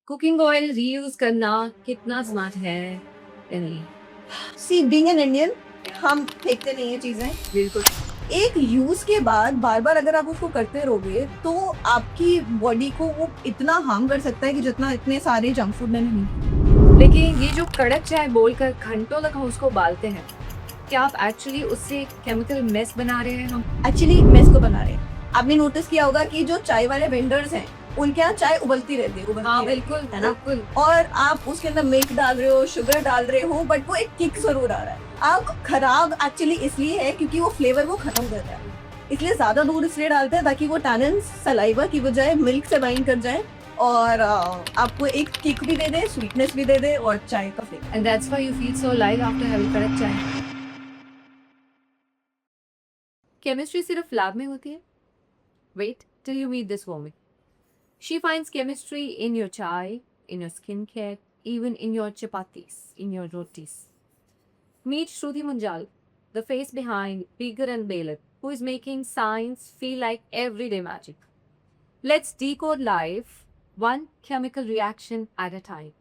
Cooking oil reuse करना कितना smart है या नहीं? सी बीइंग एन इंडियन, हम फेंकते नहीं है चीजें। बिल्कुल। एक यूज के बाद बार बार अगर आप उसको करते रहोगे तो आपकी बॉडी को वो इतना हार्म कर सकता है कि जितना इतने सारे जंक फूड ने नहीं। लेकिन ये जो कड़क चाय बोलकर घंटों तक हम उसको उबालते हैं, क्या आप एक्चुअली उससे केमिकल मेस बना रहे हैं हम? एक्चुअली मेस को बना रहे हैं। आपने नोटिस किया होगा कि जो चाय वाले वेंडर्स हैं उनके यहाँ चाय उबलती रहती है, हाँ रहती बिल्कुल है ना। बिल्कुल। और आप उसके अंदर मिल्क डाल रहे हो, शुगर डाल रहे हो, बट वो एक किक जरूर आ रहा है। आप खराब एक्चुअली इसलिए है क्योंकि वो फ्लेवर वो खत्म कर रहा है। इसलिए ज्यादा दूध इसलिए डालते हैं ताकि वो टैनिन सलाइवा की बजाय मिल्क से बाइंड कर जाए और आपको एक किक भी दे दे, स्वीटनेस भी दे दे और चाय का flavour. And that's why you feel so live after having कड़क चाय। केमिस्ट्री सिर्फ लैब में होती है? Wait till you meet this woman. She finds chemistry in your chai, in your skin care, even in your chapatis, in your rotis. Meet Shruti Munjal, the face behind Beaker and Bailiff, who is making science feel like everyday magic. Let's decode life, one chemical reaction at a time,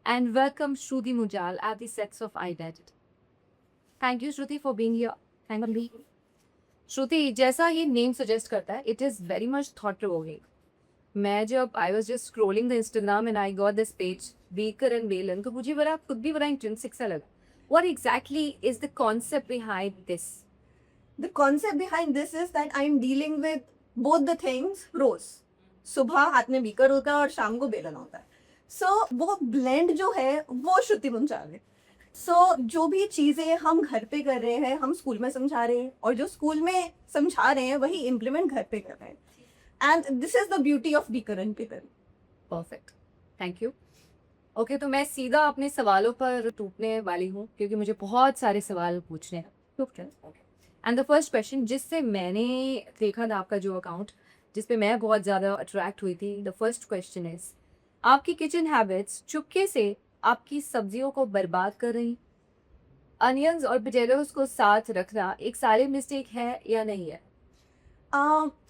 and welcome Shruti Munjal at the sets of Identity. Thank you, Shruti, for being here. Thank you. Shruti, जैसा ही name suggest करता है, it is very much thought provoking. मैं जब I was just scrolling the Instagram and I got this page beaker and बेलन, तो मुझे बड़ा खुद भी बड़ा इंटरेस्टिंग सा लगा. What exactly is the concept behind this? The concept behind this is that I am dealing with both the things रोज. सुबह हाथ में बीकर होता है और शाम को बेलन होता है. वो ब्लेंड जो है वो श्रुति मुंजाल है. जो भी चीजें हम घर पे कर रहे हैं हम स्कूल में समझा रहे हैं, और जो स्कूल में समझा रहे हैं वही इम्प्लीमेंट घर पे कर रहे हैं. And this is the beauty of beaker and belan. Perfect, thank you. Okay, तो मैं सीधा अपने सवालों पर टूटने वाली हूँ क्योंकि मुझे बहुत सारे सवाल पूछने हैं. एंड द फर्स्ट क्वेश्चन जिससे मैंने देखा था आपका जो अकाउंट, जिस पे मैं बहुत ज़्यादा अट्रैक्ट हुई थी, द फर्स्ट क्वेश्चन इज, आपकी किचन हैबिट्स चुपके से आपकी सब्जियों को बर्बाद कर रही? अनियंस और पोटैटोज को साथ रखना एक सारी मिस्टेक है या नहीं है?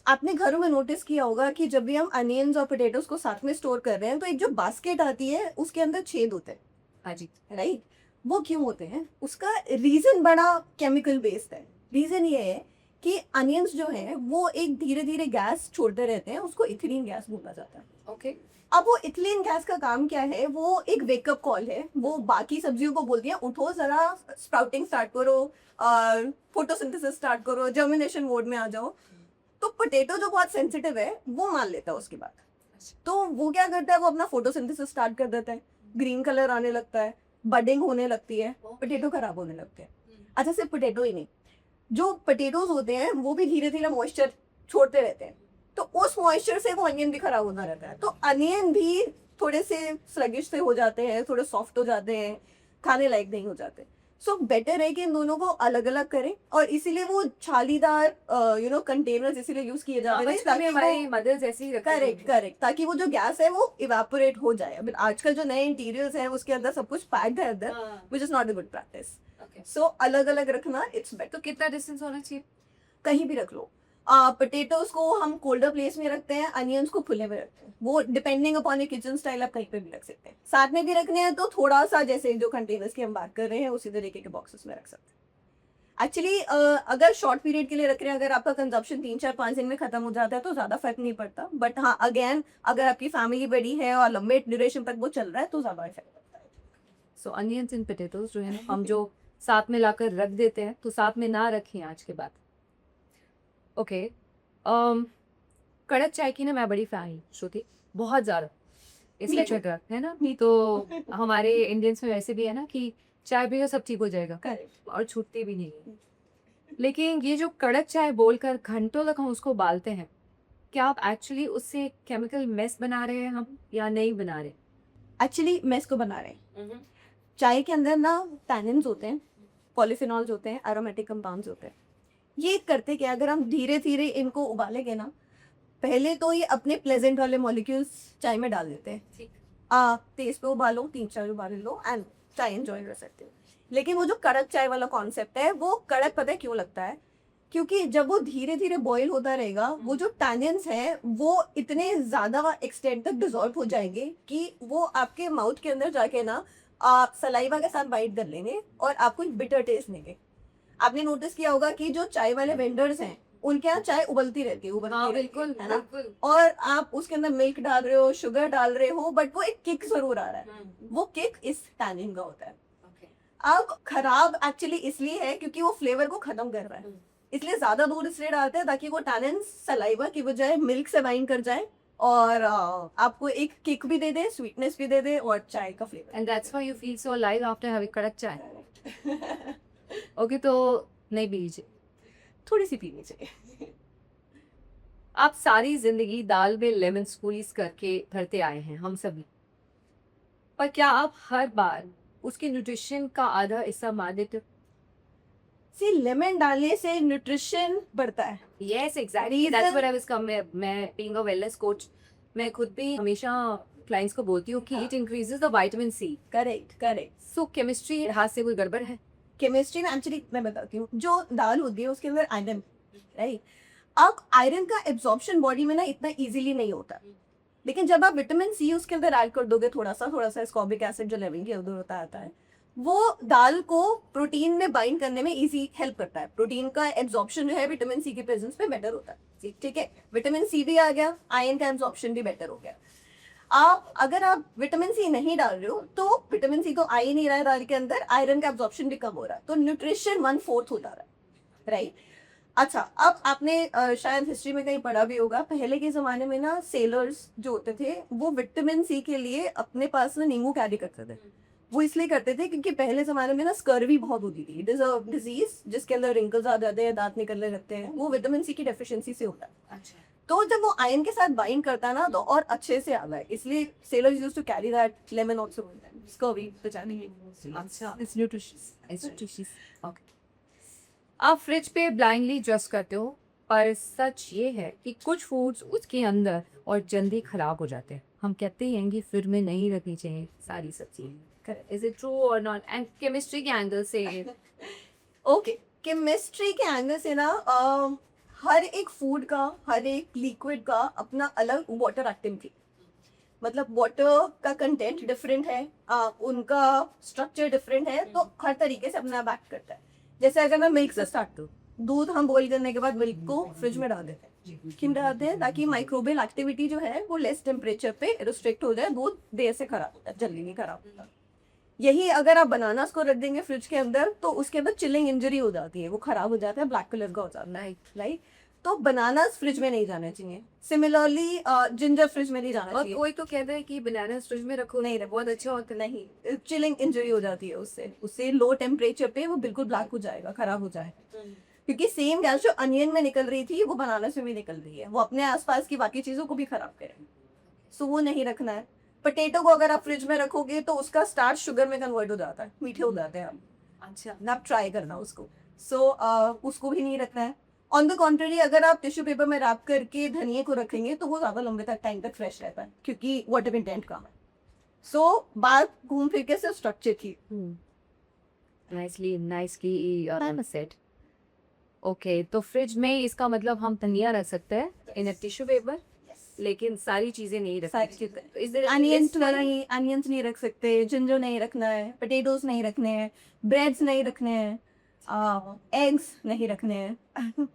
आपने घरों में नोटिस किया होगा कि जब भी हम अनियंस और पोटैटोज को साथ में स्टोर कर रहे हैं तो एक जो बास्केट आती है उसके अंदर छेद होते हैं. हाँ जी. राइट. वो क्यों होते हैं? उसका रीजन बड़ा केमिकल बेस्ड है. रीजन ये है कि अनियंस जो है वो एक धीरे धीरे गैस छोड़ते रहते हैं, उसको इथिलीन गैस बोला जाता है. ओके. अब वो इथिलीन गैस का काम क्या है? वो एक वेकअप कॉल है. वो बाकी सब्जियों को बोलती है उठो जरा, स्प्राउटिंग स्टार्ट करो, फोटोसिंथेसिस स्टार्ट करो, जर्मिनेशन मोड में आ जाओ. तो पोटैटो जो बहुत सेंसिटिव है वो मान लेता है उसके बाद. तो वो क्या करता है? वो अपना फोटोसिंथेसिस स्टार्ट कर देता है, ग्रीन कलर आने लगता है, बडिंग होने लगती है, पोटैटो खराब होने लगते हैं. अच्छा, सिर्फ पोटैटो ही नहीं, जो पोटैटोज होते हैं वो भी धीरे धीरे मॉइस्चर छोड़ते रहते हैं. तो उस मॉइस्चर से वो अनियन भी खराब होता रहता है. तो अनियन भी थोड़े से स्लगिश से हो जाते हैं, थोड़े सॉफ्ट हो जाते हैं, खाने लायक नहीं हो जाते. बेटर है कि इन दोनों को अलग अलग करें, और इसीलिए वो छालीदार कंटेनर्स इसीलिए यूज किए जाते हैं ताकि हमारी मदर्स ऐसे ही रखती हैं. करेक्ट करेक्ट, ताकि वो जो गैस है वो इवेपोरेट हो जाए. अभी आजकल जो नए इंटीरियर्स हैं उसके अंदर सब कुछ पैक्ड है अंदर, which is not a good practice. अलग अलग रखना इट्स बेटर. तो कितना डिस्टेंस होना चाहिए? कहीं भी रख लो. पोटेटोज को हम कोल्डर प्लेस में रखते हैं, अनियंस को खुले में रखते हैं. वो depending upon your kitchen style आप कहीं पे भी रख सकते हैं. साथ में भी रखने हैं तो थोड़ा सा, जैसे जो कंटेनर्स की हम बात कर रहे हैं उसी तरीके के बॉक्सेस में रख सकते हैं. एक्चुअली अगर शॉर्ट पीरियड के लिए रख रहे हैं, अगर आपका कंजप्शन 3 4 5 दिन में खत्म हो जाता है तो ज्यादा फर्क नहीं पड़ता. बट हाँ, अगेन अगर आपकी फैमिली बड़ी है और लंबे ड्यूरेशन तक वो चल रहा है तो ज्यादा इफेक्ट पड़ता है. सो अनियंस एंड पोटैटोज जो है ना, हम जो साथ में लाकर रख देते हैं, तो साथ में ना रखें आज के बाद. ओके. कड़क चाय की ना मैं बड़ी फैन हूँ श्रुति, बहुत ज़्यादा. इसलिए कड़क है ना, तो हमारे इंडियंस में वैसे भी है ना कि चाय पियो सब ठीक हो जाएगा, करेक्ट. और छूटती भी नहीं है. लेकिन ये जो कड़क चाय बोलकर घंटों तक हम उसको उबालते हैं, क्या आप एक्चुअली उससे केमिकल मेस बना रहे हैं हम या नहीं बना रहे? एक्चुअली मेस को बना रहे हैं. चाय के अंदर ना टैनिन्स होते हैं, पॉलीफिनॉल्स होते हैं, एरोमेटिक कंपाउंड्स होते हैं. ये करते क्या? अगर हम धीरे धीरे इनको उबालेंगे ना, पहले तो ये अपने प्लेजेंट वाले मॉलिक्यूल्स चाय में डाल देते हैं. ठीक. तेज पे उबालो, 3 4 उबाले लो एंड चाय एंजॉय कर सकते हो. लेकिन वो जो कड़क चाय वाला कॉन्सेप्ट है, वो कड़क पता है क्यों लगता है? क्योंकि जब वो धीरे धीरे बॉईल होता रहेगा वो जो टैनिन्स हैं वो इतने ज्यादा एक्सटेंड तक डिजॉल्व हो जाएंगे कि वो आपके माउथ के अंदर जाके ना आप सलाइवा के साथ बाइट कर लेंगे और आपको एक बिटर टेस्ट देंगे। आपने नोटिस किया होगा कि जो चाय वाले वेंडर्स हैं उनके यहाँ चाय उबलती रहती है, उबलती हाँ रहती बिल्कुल है ना, बिल्कुल। और आप उसके अंदर मिल्क डाल रहे हो, शुगर डाल रहे हो, बट वो एक किक जरूर आ रहा है। वो किक इस टैनिन का होता है। अब खराब एक्चुअली इसलिए है क्योंकि वो फ्लेवर को खत्म कर रहा है, इसलिए ज्यादा दूध इसलिए डालते हैं ताकि वो टैनिन सलाइवा की बजाय मिल्क से बाइंड कर जाए और आपको एक किक भी दे दे, स्वीटनेस भी दे दे और चाय का flavour. And that's why you feel so alive after having karak chai. Okay, तो नहीं पी लीजिए। थोड़ी सी पीनी चाहिए। आप सारी जिंदगी दाल में लेमन स्क्वीज करके भरते आए हैं हम सभी, पर क्या आप हर बार उसके न्यूट्रिशन का आधा हिस्सा मान देते हो? सी लेमन डालने से न्यूट्रिशन बढ़ता है। Yes, exactly. That's what I was coming. मैं being a wellness coach, मैं खुद भी हमेशा क्लाइंट्स को बोलती हूँ कि it increases the vitamin C. Correct correct. So chemistry हाथ से कोई गड़बड़ है? केमिस्ट्री में एक्चुअली मैं बताती हूँ, जो दाल होती है उसके अंदर आयरन, राइट। अब आयरन का एब्जॉर्प्शन बॉडी में ना इतना इजीली नहीं होता, लेकिन जब आप विटामिन सी उसके अंदर ऐड कर दोगे थोड़ा सा एस्कॉर्बिक एसिड जो लेवल के अंदर होता आता है, वो दाल को प्रोटीन में बाइंड करने में इजी हेल्प करता है। प्रोटीन का एब्जॉर्प्शन जो है विटामिन सी के प्रेजेंस में बेटर होता है। ठीक है, विटामिन सी भी आ गया, आयरन का एब्जॉर्प्शन भी बेटर हो गया। अगर आप विटामिन सी नहीं डाल रहे हो तो विटामिन सी तो आ ही नहीं रहा है दाल के अंदर, आयरन का एब्जॉर्प्शन भी कम हो रहा है, तो न्यूट्रिशन 1/4 होता रहा है, राइट। अच्छा, अब आपने शायद हिस्ट्री में कहीं पढ़ा भी होगा, पहले के जमाने में ना सेलर्स जो होते थे वो विटामिन सी के लिए अपने पास ना नींबू कैरी करते थे। वो इसलिए करते थे क्योंकि पहले जमाने में ना स्कर्वी बहुत होती थी। इट इज अ डिजीज जिसके अंदर रिंकल्स आ जाते हैं, दांत निकलने लगते हैं, वो विटामिन सी की डेफिशिएंसी से होता है। अच्छा। तो जब वो आयरन के साथ बाइंड करता है ना तो और अच्छे से आता है, इसलिए sailors used to carry that lemon also scurvy बचाने के लिए। अच्छा, it's nutritious. It's nutritious. Okay. आप फ्रिज पे ब्लाइंडली जस्ट करते हो, पर सच ये है कि कुछ फूड्स उसके अंदर और जल्दी खराब हो जाते हैं। हम कहते हैं कि फ्रिज में नहीं रखनी चाहिए सारी सब्जी। इज इट ट्रू और नॉट? एंड केमिस्ट्री के एंगल से ओके, केमिस्ट्री के एंगल से ना हर एक फूड का, हर एक लिक्विड का अपना अलग वाटर एक्टिविटी, मतलब वाटर का कंटेंट डिफरेंट है, उनका स्ट्रक्चर डिफरेंट है, तो हर तरीके से अपना बैक करता है। जैसे अगर मैं मिल्क से स्टार्ट करूँ, दूध हम बॉईल करने के बाद मिल्क को फ्रिज में डाल देते हैं। क्यों डालते हैं? ताकि माइक्रोबियल एक्टिविटी जो है वो लेस टेम्परेचर पे रिस्ट्रिक्ट हो जाए, दूध देर से खराब होता है, जल्दी नहीं खराब होता। यही अगर आप बनानास को रख देंगे फ्रिज के अंदर तो उसके अंदर चिलिंग इंजरी हो जाती है, वो खराब हो जाता है, ब्लैक कलर का हो जाता है, राइट। तो बनानास फ्रिज में नहीं जाना चाहिए। सिमिलरली जिंजर फ्रिज में नहीं जाना और चाहिए। कोई तो कहता है कि बनाना फ्रिज में रखो, नहीं, बहुत अच्छा होता है। नहीं, चिलिंग इंजरी हो जाती है उससे लो टेम्परेचर पे वो बिल्कुल ब्लैक हो जाएगा, खराब हो जाएगा। क्योंकि सेम गैस जो अनियन में निकल रही थी वो बनाना में भी निकल रही है, वो अपने आसपास की बाकी चीजों को भी खराब करेगी, सो वो नहीं रखना है। पोटैटो को अगर आप फ्रिज में रखोगे तो उसका स्टार्च शुगर में कन्वर्ट हो जाता है, मीठे हो जाते हैं आप। अच्छा, आप ट्राई करना उसको। उसको भी नहीं रखना है। ऑन द कॉन्ट्ररी, अगर आप टिश्यू पेपर में रैप करके धनिए को रखेंगे तो वो ज्यादा लंबे तक टाइम तक फ्रेश रहता है क्योंकि वाटर कंटेंट कम है। बात घूम फिर के सिर्फ स्ट्रक्चर की। Nicely set. ओके, तो फ्रिज में इसका मतलब हम धनिया रख सकते हैं इन अ टिश्यू पेपर, लेकिन सारी चीजें नहीं रख सारी सकते। चीजें, अनियंस नहीं रख सकते, जिंजर नहीं रखना है, पोटैटोज नहीं रखने हैं, ब्रेड्स नहीं रखने हैं, एग्स नहीं रखने हैं।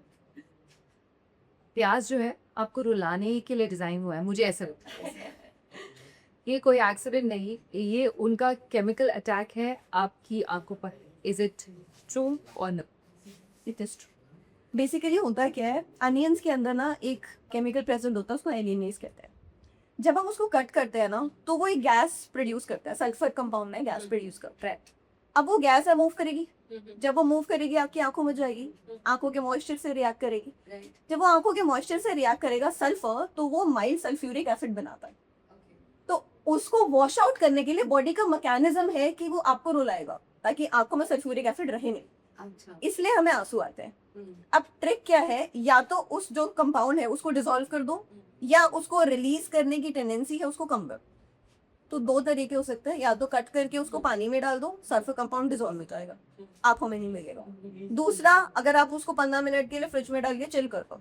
प्याज जो है आपको रुलाने के लिए डिजाइन हुआ है, मुझे ऐसा लगता है। ये कोई एक्सीडेंट नहीं, ये उनका केमिकल अटैक है आपकी आंखों पर। Is it true or no? It is true. Basically होता क्या है, अनियंस के अंदर ना एक केमिकल प्रेजेंट होता है, उसको एलिनेज कहते हैं। जब हम उसको कट करते हैं ना तो वो एक गैस प्रोड्यूस करता है, सल्फर कंपाउंड में गैस प्रोड्यूस करता है। अब वो गैस मूव करेगी, जब वो मूव करेगी आपकी आंखों में जाएगी, आंखों के मॉइस्चर से रिएक्ट करेगी। जब वो आंखों के मॉइस्चर से रिएक्ट करेगा सल्फर, तो वो माइल्ड सल्फ्यूरिक एसिड बनाता है। तो उसको वॉश आउट करने के लिए बॉडी का मैकेनिज्म है कि वो आपको रुलाएगा ताकि आंखों में सल्फ्यूरिक एसिड रहे नहीं। अच्छा, इसलिए हमें आंसू आते हैं। अब ट्रिक क्या है, या तो उस जो कंपाउंड है उसको डिसॉल्व कर दो, या उसको रिलीज करने की टेंडेंसी है उसको कम कर। तो दो तरीके हो सकते हैं, या तो कट करके उसको पानी में डाल दो, सल्फर कंपाउंड डिजोल्व हो जाएगा, आंखों में नहीं लगेगा। दूसरा, अगर आप उसको 15 मिनट के लिए फ्रिज में डाल के चिल कर दो,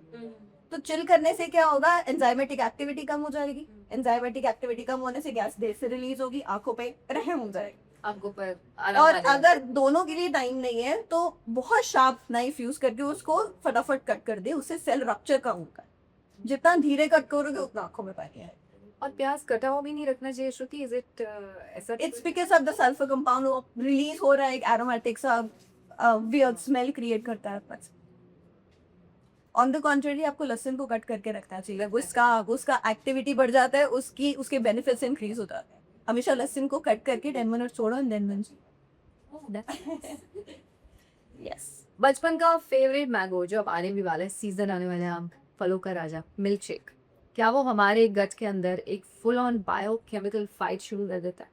तो चिल करने से क्या होगा, एंजाइमेटिक एक्टिविटी कम हो जाएगी, एंजाइमेटिक एक्टिविटी कम होने से गैस देर से रिलीज होगी, आंखों पे रहम हो जाएगा। आपको पर आराम और आ जाएगा। अगर दोनों के लिए टाइम नहीं है तो बहुत शार्प नाइफ यूज करके उसको फटाफट कट कर दे, उससे सेल रप्चर कम होता है। जितना धीरे कट करोगे उतना आंखों में पानी आएगा। और प्याज कटा हुआ भी नहीं रखना चाहिए श्रुति, इज इट ऐसा? It's because of the sulphur compound release हो रहा है, एक एरोमेटिक सा वियर्ड स्मेल क्रिएट करता है बस। ऑन द कॉन्ट्रेरी, आपको लहसुन को कट करके रखना चाहिए, उसका एक्टिविटी बढ़ जाता है, उसके बेनिफिट्स इंक्रीज हो जाते हैं। हमेशा लहसुन को कट करके 10 मिनट छोड़ो एंड देन यस। बचपन का फेवरेट मैंगो जो अब आने भी वाला है, सीजन आने वाला है आम फलों का राजा, मिल्क शेक, क्या वो हमारे गट के अंदर एक फुल ऑन बायोकेमिकल फाइट शुरू कर देता है?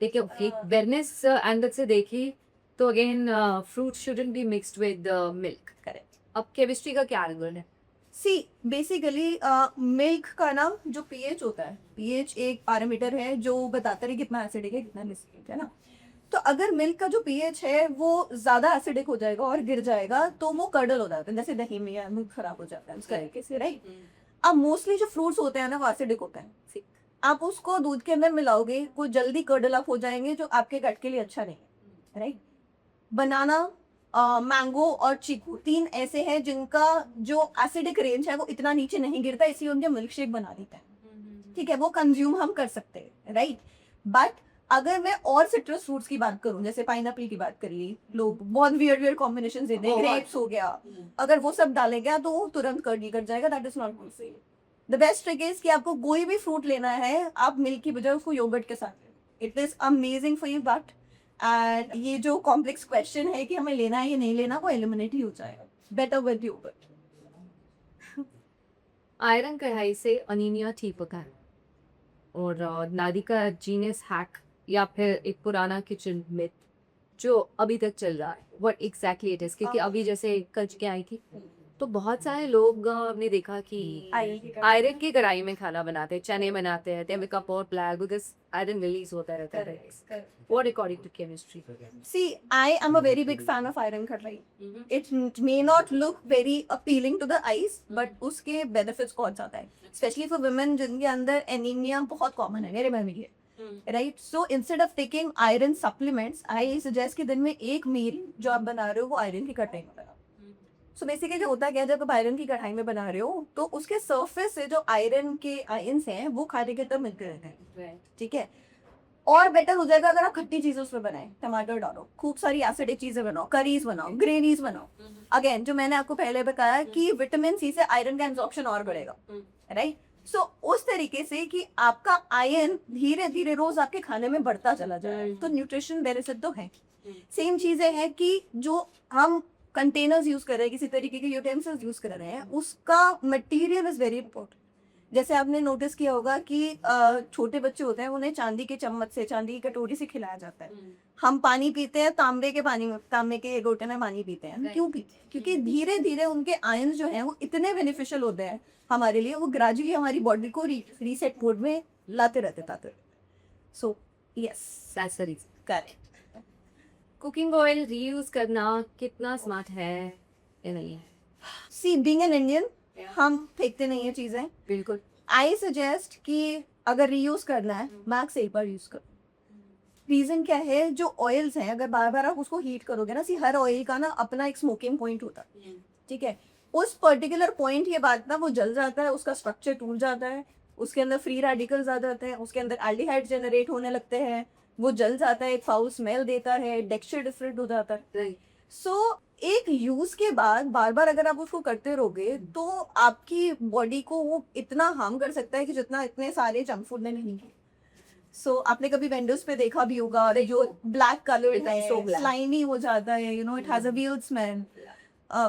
देखिए, एक वेलनेस एंगल से देखिए तो again fruit shouldn't be mixed with milk. Correct. अब केमिस्ट्री का क्या एंगल है? सी बेसिकली मिल्क का नाम जो पीएच होता है, पीएच एक पैरामीटर है जो बताता है कितना एसिडिक है कितना एसिडिक है ना। तो अगर मिल्क का जो पीएच है वो ज्यादा एसिडिक हो जाएगा और गिर जाएगा तो वो कर्डल हो जाता है, जैसे दही में या मिल्क खराब हो जाता है उस तरीके से, राइट। अब मोस्टली जो फ्रूट्स होते हैं ना वो एसिडिक होते हैं, आप उसको दूध के अंदर मिलाओगे वो जल्दी कर्डल अप हो जाएंगे, जो आपके गट के लिए अच्छा नहीं है, राइट। बनाना, मैंगो और चीकू, तीन ऐसे हैं जिनका जो एसिडिक रेंज है वो इतना नीचे नहीं गिरता, इसलिए उनके मिल्क शेक बना देते हैं, ठीक है, वो कंज्यूम हम कर सकते हैं, राइट। बट अगर मैं और सिट्रस फ्रूट्स की बात करूं, जैसे पाइनएप्पल की बात करिए, लोग बहुत वियर्ड कॉम्बिनेशन देते हैं, ग्रेप्स हो गया, अगर वो सब डालेंगे तो वो तुरंत कर्डी कर जाएगा, that is not good. The best trick is कि आपको कोई भी फ्रूट लेना है, आप मिल्क की बजाय उसको योगर्ट के साथ, it is amazing for you. But and ये जो कॉम्प्लेक्स क्वेश्चन है कि हमें लेना है या नहीं लेना, वो एलिमिनेट ही हो जाएगा, बेटर विद योगर्ट। आयरन कढ़ाई से अनीमिया ठीक होता है, और नादी का जीनियस हैक या फिर एक पुराना किचन मिथ जो अभी तक चल रहा है, व्हाट एग्जैक्टली इट इज? क्योंकि अभी जैसे कच के आई थी तो बहुत सारे लोग हमने देखा कि आयरन की कढ़ाई में खाना बनाते हैं, चने बनाते हैं, they become more black because iron release होता रहता है। What according to chemistry? See, I am a very big fan of iron kadai. It may not look very appealing to the eyes, but उसके benefits बहुत ज़्यादा है, especially for women जिनके अंदर anemia बहुत common है, मेरे में भी है, right? So instead of taking iron supplements, I suggest कि दिन में एक मील जो आप बना रहे हो वो आयरन की कढ़ाई में बनाओ। सो बेसिकली जो होता क्या है, जब आप आयरन की कढ़ाई में बना रहे हो तो उसके सरफेस से जो आयरन के आयंस हैं वो खाने के तब मिलते रहते हैं, ठीक है। और बेटर हो जाएगा अगर आप खट्टी चीजें उसमें बनाएं, टमाटर डालो, खूब सारी एसिडिक चीजें बनाओ, करीज बनाओ, ग्रेवीज बनाओ। अगेन जो मैंने आपको पहले बताया कि विटामिन सी से आयरन का एब्जॉर्प्शन और बढ़ेगा, राइट। सो उस तरीके से कि आपका आयरन धीरे धीरे रोज आपके खाने में बढ़ता चला जाए, तो न्यूट्रिशन बेनिफिट तो है। सेम चीजें हैं कि जो हम कंटेनर्स यूज कर रहे हैं, किसी तरीके के यूटेंसिल्स यूज कर रहे हैं, उसका मटेरियल इज वेरी इंपॉर्टेंट। जैसे आपने नोटिस किया होगा कि छोटे बच्चे होते हैं, उन्हें चांदी के चम्मच से, चांदी की कटोरी से खिलाया जाता है। हम पानी पीते हैं तांबे के लोटे में पानी पीते हैं, क्यों पीते हैं? क्योंकि धीरे धीरे उनके आयन जो हैं वो इतने बेनिफिशियल होते हैं हमारे लिए, वो ग्रेजुअली हमारी बॉडी को रीसेट मोड में लाते रहते। So yes, That's the reason. Correct. Cooking oil reuse करना कितना स्मार्ट है या नहीं है? सी बीइंग एन इंडियन, हम फेंकते नहीं है चीजें। बिल्कुल। आई सजेस्ट कि अगर रीयूज करना है, मैक्स एक बार यूज करो। रीजन क्या है, जो ऑयल्स हैं अगर बार बार आप उसको हीट करोगे ना, सी हर ऑयल का ना अपना एक स्मोकिंग पॉइंट होता है, ठीक है। उस पर्टिकुलर पॉइंट के बाद ना वो जल जाता है, उसका स्ट्रक्चर टूट जाता है, उसके अंदर फ्री रेडिकल्स आ जाते हैं, उसके अंदर एल्डिहाइड जनरेट होने लगते हैं, वो जल जाता है, एक फाउल स्मेल देता है, टेक्सचर डिफरेंट हो जाता है। सो एक यूज के बाद बार बार अगर आप उसको करते रहोगे तो आपकी बॉडी को वो इतना हार्म कर सकता है कि जितना इतने सारे जंक फूड ने नहीं किया। सो आपने कभी वेंडोज पे देखा भी होगा, और जो ब्लैक कलर है, स्लाइमी हो जाता है, you know, it has a weird smell.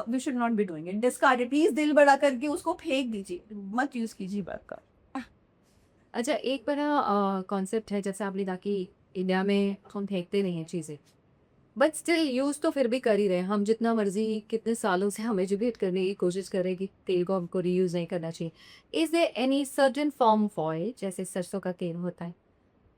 We should not be doing it, discard it, please दिल बड़ा करके उसको फेंक दीजिए, मत यूज कीजिए बार का। अच्छा, एक बड़ा कॉन्सेप्ट है, जैसे आपने कहा कि इंडिया में हम फेंकते नहीं हैं चीज़ें, बट स्टिल यूज़ तो फिर भी कर ही रहे हैं हम, जितना मर्जी कितने सालों से हम एजुकेट करने की कोशिश करें कि तेल को हमको रीयूज़ नहीं करना चाहिए। Is there any certain form of oil, जैसे सरसों का तेल होता है,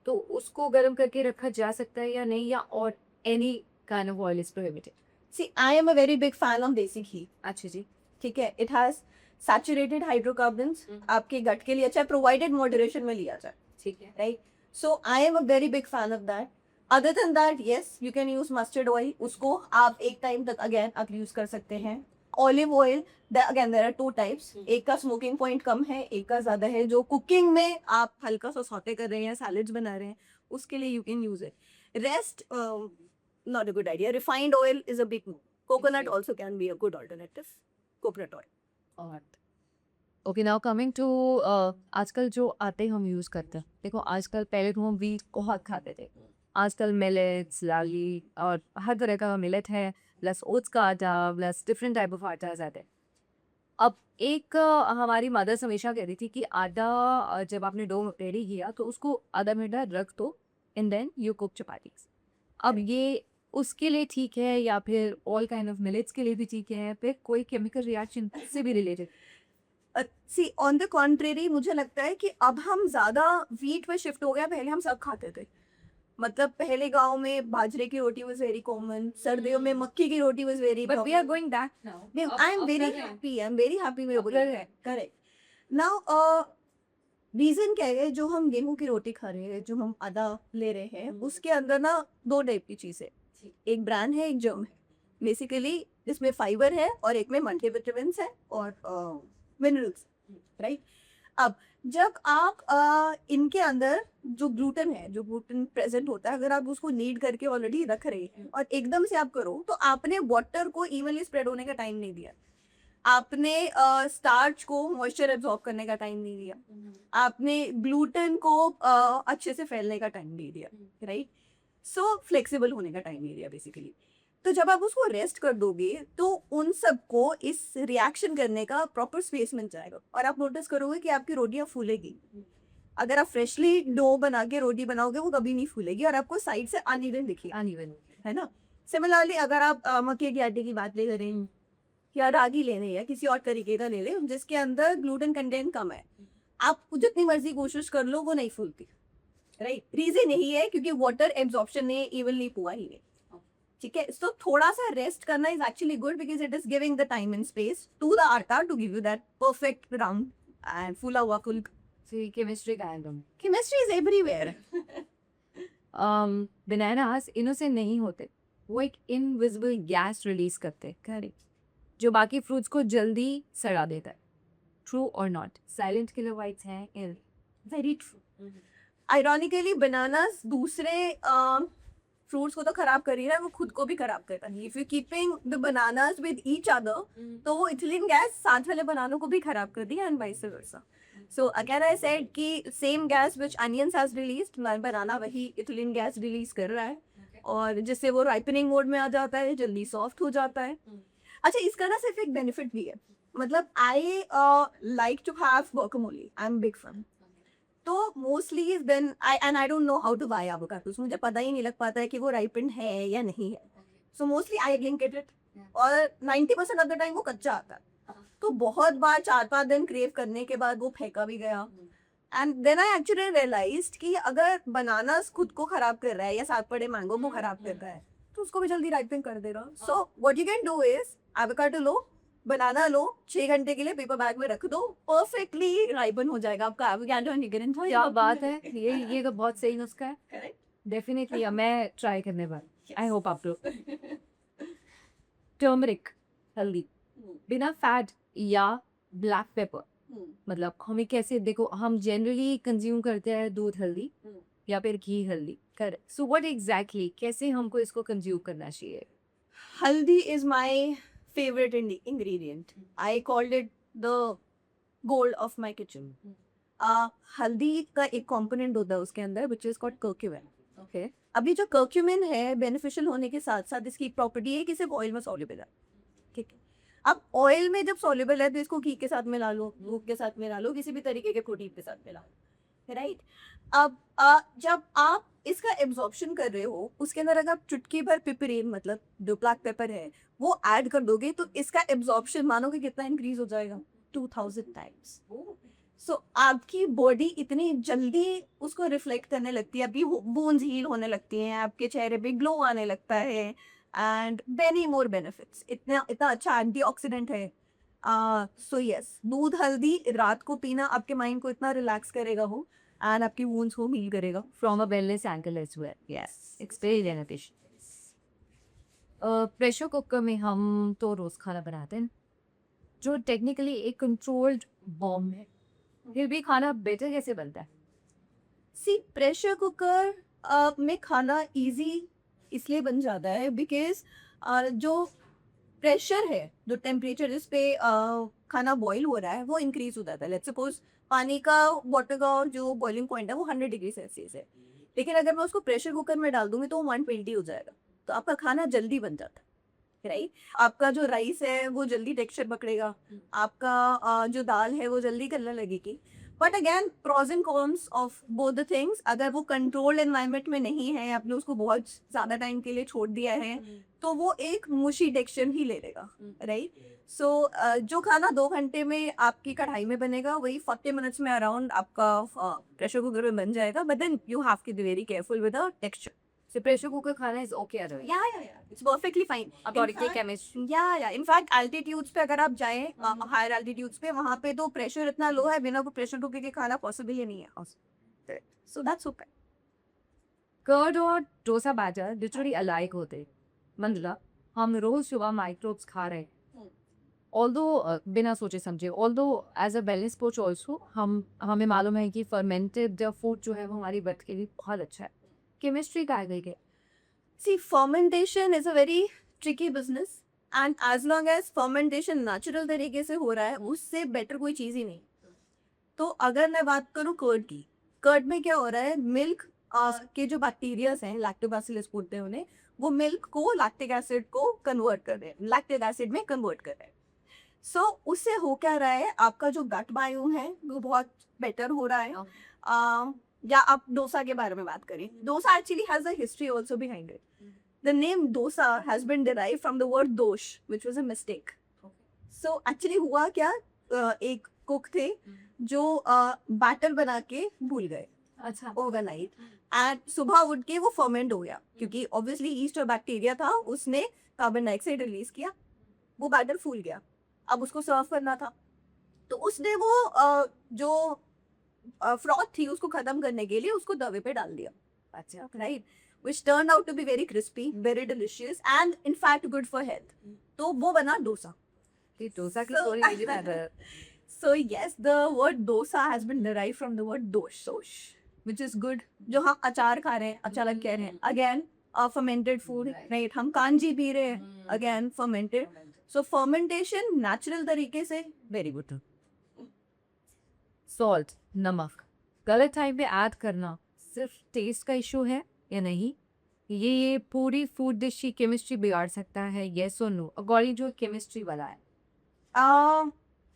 तो उसको गर्म करके रखा जा सकता है या नहीं, या और any kind of oil is prohibited? See I am a very big fan of desi ghee. अच्छा जी. ठीक है, इट हैज सैचुरेटेड हाइड्रोकार्बन्स, आपके गट के लिए अच्छा है प्रोवाइडेड मॉडरेशन में लिया जाए. ठीक है. Right, so I am a very big fan of that. Other than that yes you can use mustard oil, उसको आप एक टाइम तक अगेन आप यूज कर सकते हैं. Olive oil again there are two types, एक का स्मोकिंग पॉइंट कम है, एक का ज्यादा है. जो कुकिंग में आप हल्का सा सौते कर रहे हैं, सैलेड्स बना रहे हैं, उसके लिए you can use it. Rest not a good idea. Refined oil is a big no. Coconut also can be a good alternative. Coconut oil. Okay, now coming to आजकल जो आटे हम यूज़ करते हैं, देखो आजकल, पहले तो हम व्हीट बहुत खाते थे, आजकल मिलेट्स, रागी और हर तरह का मिलेट है, प्लस ओट्स का आटा, प्लस डिफरेंट टाइप ऑफ आटा आते हैं. अब एक हमारी मदर्स हमेशा कहती थी कि आटा जब आपने डो रेडी किया तो उसको आधा मिनट रख दो and then you cook chapatis. अब ये उसके लिए ठीक है या फिर ऑल काइंड ऑफ मिलेट्स के लिए भी ठीक है, फिर कोई केमिकल रिएक्शन से भी related? See on the contrary मुझे लगता है कि अब हम ज्यादा व्हीट पे शिफ्ट हो गया. पहले हम सब खाते थे, मतलब पहले गांव में बाजरे की रोटी वाज वेरी कॉमन, सर्दियों में मक्की की रोटी was very. But we are going back now. I am very happy, I am very happy with correct. Now reason क्या है, जो हम गेहूं की रोटी खा रहे हैं, जो हम आधा ले रहे हैं, उसके अंदर ना दो टाइप की चीज है. एक ब्रांड है, एक जर्म है. बेसिकली इसमें फाइबर है और एक में मल्टीविटामिन्स है और मिनरल्स. राइट, अब जब आप इनके अंदर जो ग्लूटेन है, जो ग्लूटेन प्रेजेंट होता है, अगर आप उसको नीड करके ऑलरेडी रख रहे हैं और एकदम से आप करो, तो आपने वाटर को इवनली स्प्रेड होने का टाइम नहीं दिया. आपने स्टार्च को मॉइस्चर एब्जॉर्ब करने का टाइम नहीं दिया. आपने ग्लूटेन को अच्छे से फैलने का टाइम नहीं दिया. राइट, सो फ्लेक्सिबल होने का टाइम नहीं दिया बेसिकली. तो जब आप उसको रेस्ट कर दोगे तो उन सबको इस रिएक्शन करने का प्रॉपर स्पेस मिल जाएगा और आप नोटिस करोगे कि आपकी रोटियां फूलेगी. अगर आप फ्रेशली डो बना के रोटी बनाओगे वो कभी नहीं फूलेगी और आपको साइड से अनइवन दिखेगी, Uneven. है ना. सिमिलरली अगर आप मक्के के आटे की बात ले करें या रागी ले रहे हैं, किसी और तरीके का ले लें जिसके अंदर ग्लूटेन कंटेंट कम है, आप जितनी मर्जी कोशिश कर लो वो नहीं फूलती. राइट, रीजन यही है क्योंकि वाटर एब्जॉर्प्शन ने इवनली हुआ ही नहीं. ठीक है, तो थोड़ा सा रेस्ट करना is actually good because it is giving the time and space to the atta to give you that perfect round and फुला हुआ फुल. See, chemistry का एकदम. Chemistry is everywhere. Bananas innocent नहीं होते, वो एक इनविजिबल गैस रिलीज करते हैं, करेक्ट, जो बाकी फ्रूट्स को जल्दी सड़ा देता है. ट्रू और नॉट? साइलेंट किलर वाइट्स हैं इन. Very true. आयरॉनिकली बनानास दूसरे फ्रूट्स को तो खराब कर ही रहा है, वो खुद को भी खराब करता है. If you keeping the bananas with each other तो वो इथिलीन गैस साथ वाले बनानों को भी खराब कर दिया and vice versa. So again I said कि same gas which onions has released, banana वही इथिलीन गैस रिलीज कर रहा है और जिससे वो राइपनिंग मोड में आ जाता है, जल्दी सॉफ्ट हो जाता है. अच्छा, इसका ना सिर्फ एक बेनिफिट भी है, मतलब I like to have guacamole, I am big fan. तो mostly then I don't know how to buy avocados, मुझे पता ही नहीं लग पाता है कि वो राइपन है या नहीं है. So mostly I again get it और 90% ऑफ द टाइम वो कच्चा आता है. तो बहुत बार 4-5 दिन क्रेव करने के बाद वो फेंका भी गया. And then I actually realised कि अगर बनाना खुद को खराब कर रहा है या साथ पड़े मैंगो को खराब कर रहा है तो उसको भी जल्दी राइपन कर देगा. So what you can do is avocado लो, बनाना लो, 6 घंटे के लिए पेपर बैग में रख दो, परफेक्टली राइपन हो जाएगा आपका एवोकाडो. क्या बात है, ये तो बहुत सही नुस्खा है. करेक्ट. डेफिनेटली मैं ट्राई करने वाली. आई होप आप लोग. टर्मरिक, हल्दी, बिना फैट या ब्लैक पेपर, मतलब हमें कैसे, देखो हम जनरली कंज्यूम करते हैं दूध हल्दी या फिर घी हल्दी, करेक्ट. सो व्हाट एग्जैक्टली, कैसे हमको इसको कंज्यूम करना चाहिए? हल्दी is my favourite ingredient. I called it the gold of my kitchen. हल्दी का एक कंपोनेंट होता है उसके अंदर which is called curcumin. Okay. अभी जो कर्क्यूमिन है बेनिफिशियल होने के साथ साथ इसकी एक प्रॉपर्टी है कि सिर्फ ऑयल में सॉल्युबल है. ठीक है, अब ऑयल में जब सॉल्युबल है तो इसको घी के साथ मिला लो, दूध के साथ मिला लो, किसी भी तरीके के प्रोटीन के साथ मिला लो. राइट, अब जब आप इसका एब्जॉर्प्शन कर रहे हो उसके अंदर अगर आप चुटकी भर पिपरीन, मतलब जो ब्लैक पेपर है, वो ऐड कर दोगे तो इसका एब्जॉर्प्शन मानो कि कितना इंक्रीज हो जाएगा, 2000 टाइम्स. सो आपकी बॉडी इतनी जल्दी उसको रिफ्लेक्ट करने लगती है, आपकी बोन्स हील होने लगती हैं, आपके चेहरे पे ग्लो आने लगता है एंड मेनी मोर बेनिफिट्स। इतना इतना अच्छा एंटीऑक्सीडेंट है। सो यस, दूध हल्दी रात को पीना आपके माइंड को इतना रिलैक्स करेगा वो, एंड आपकी वूंड्स को हील करेगा। From a wellness angle as well. Yes, it's very beneficial. Pressure cooker में हम तो रोज़ खाना बनाते हैं, जो टेक्निकली एक कंट्रोल्ड बॉम्ब है, फिर भी खाना बेटर कैसे बनता है? सी प्रेशर कुकर में खाना इजी इसलिए बन जाता है बिकॉज जो प्रेशर है, जो टेम्परेचर जिस पे खाना बॉईल हो रहा है वो इंक्रीज हो जाता है। लेट्स सपोज पानी का, वाटर का और जो बॉइलिंग पॉइंट है वो 100 डिग्री सेल्सियस है, लेकिन अगर मैं उसको प्रेशर कुकर में डाल दूंगी तो वो 120 हो जाएगा, तो आपका खाना जल्दी बन जाता है, राइट। आपका जो राइस है वो जल्दी टेक्सचर पकड़ेगा, आपका जो दाल है वो जल्दी गलने लगेगी। But again pros and cons of both the things, अगर वो कंट्रोल्ड एनवायरनमेंट में नहीं है, आपने उसको बहुत ज़्यादा टाइम के लिए छोड़ दिया है, तो वो एक मुशी टेक्सचर ही ले लेगा, राइट। सो जो खाना 2 घंटे में आपकी कढ़ाई में बनेगा वही 40 मिनट्स में अराउंड आपका प्रेशर कुकर में बन जाएगा, but then you have to be very careful with the texture. So pressure cooker खाना is okay otherwise. Yeah it's perfectly fine. According to chemistry. Yeah in fact altitudes पे अगर आप जाएं, हायर एल्टीट्यूड्स पे, वहां पे तो प्रेशर इतना लो है, बिना प्रेशर कुकर के खाना पॉसिबल ही नहीं है। So that's okay. कर्ड और डोसा बैटर लिटरली अलाइक होते, मतलब हम रोज सुबह माइक्रोब्स खा रहे हैं, ऑल्दो बिना सोचे समझे, although as a balance coach also हमें मालूम है कि फर्मेंटेड फूड जो है वो हमारी बर्थ के लिए बहुत अच्छा है। केमिस्ट्री का गई है। See, fermentation is a very tricky business, and as long as fermentation natural तरीके से हो रहा है, उससे बेटर कोई चीज़ ही नहीं। तो अगर मैं बात करूँ कर्ड की, कर्ड में क्या हो रहा है, मिल्क के जो बैक्टीरियाज हैं, लैक्टोबैसिलस बोलते हैं उन्हें, वो मिल्क को लैक्टिक एसिड को कन्वर्ट कर रहे हैं, लैक्टिक एसिड में कन्वर्ट कर रहे हैं। सो उससे हो क्या रहा है, आपका जो गट बायोम है वो बहुत बेटर हो रहा है। या आप डोसा के बारे में बात करें, dosa actually has a history also behind it. The name dosa has been derived from the word dosh which was a mistake. So actually हुआ क्या, एक कुक थे जो बैटर बना के भूल गए अच्छा। ओवरनाइट, एंड सुबह उठ के वो फर्मेंट हो गया, क्योंकि ऑब्वियसली ईस्ट और बैक्टीरिया था, उसने कार्बन डाइऑक्साइड रिलीज किया, वो बैटर फूल गया। अब उसको सर्व करना था, तो उसने वो जो फ्रॉथ थी उसको खत्म करने के लिए उसको तवे पे डाल दिया। अच्छा, right, which turned out to be very crispy, very delicious and in fact good for health. तो वो बना डोसा। ये डोसा की So- स्टोरी मुझे पता है। So yes, the word dosa has been derived from the word dosh, which is good. जो हम अचार खा रहे हैं, अचार कह रहे हैं, again fermented food, right? हम कांजी पी रहे हैं, again fermented. So fermentation natural तरीके से very good. सॉल्ट, नमक गलत टाइम पे ऐड करना सिर्फ टेस्ट का इशू है या नहीं? ये पूरी फूड डिश की केमिस्ट्री बिगाड़ सकता है, येस और नो, अकॉर्डिंग टू केमिस्ट्री वाला है।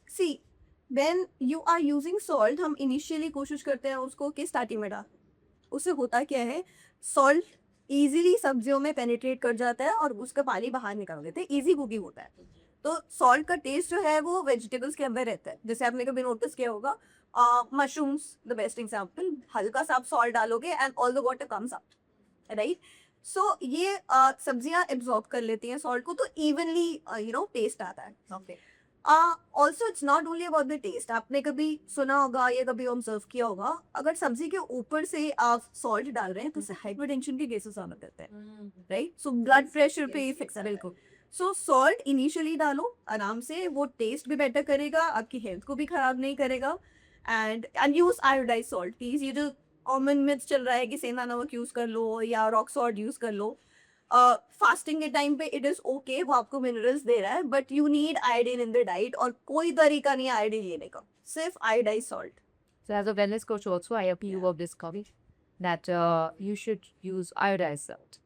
See, when you are using salt, हम इनिशियली कोशिश करते हैं उसको कि स्टार्टिंग में डाल, उससे होता क्या है, सॉल्ट इजीली सब्जियों में पेनिट्रेट कर जाता है और उसका पानी बाहर निकाल देते हैं, इजी कुकिंग होता है। तो सॉल्ट का टेस्ट जो है वो वेजिटेबल्स के अंदर रहता है, जैसे आपने कभी नोटिस किया होगा, मशरूम्स द बेस्ट एग्जाम्पल, हल्का सा आप सॉल्ट डालोगे and all the water comes up, right. So ये सब्जियां एब्जॉर्ब कर लेती हैं सॉल्ट को, तो इवनली टेस्ट आता है। Okay. Also it's not only about the taste, आपने कभी सुना होगा या कभी ऑब्जर्व किया होगा, अगर सब्जी के ऊपर से आप सॉल्ट डाल रहे हैं तो उससे हाइपरटेंशन के केसेस आने करते हैं, राइट। सो ब्लड प्रेशर पे इफेक्ट है, बिल्कुल। सो सॉल्ट इनिशियली डालो आराम से, वो टेस्ट भी बेटर करेगा, आपकी हेल्थ को भी खराब नहीं करेगा। And use iodise salt please. ये जो कॉमन मिथ चल रहा है कि सेंधा नमक यूज कर लो या रॉक सॉल्ट यूज कर लो, फास्टिंग के टाइम पे इट इज ओके, वो आपको मिनरल्स दे रहा है, but you need iodine in the diet, और कोई तरीका नहीं है आयोडीन लेने का, सिर्फ iodise salt. So as a wellness coach also, I appeal of this coffee that you should use iodized salt.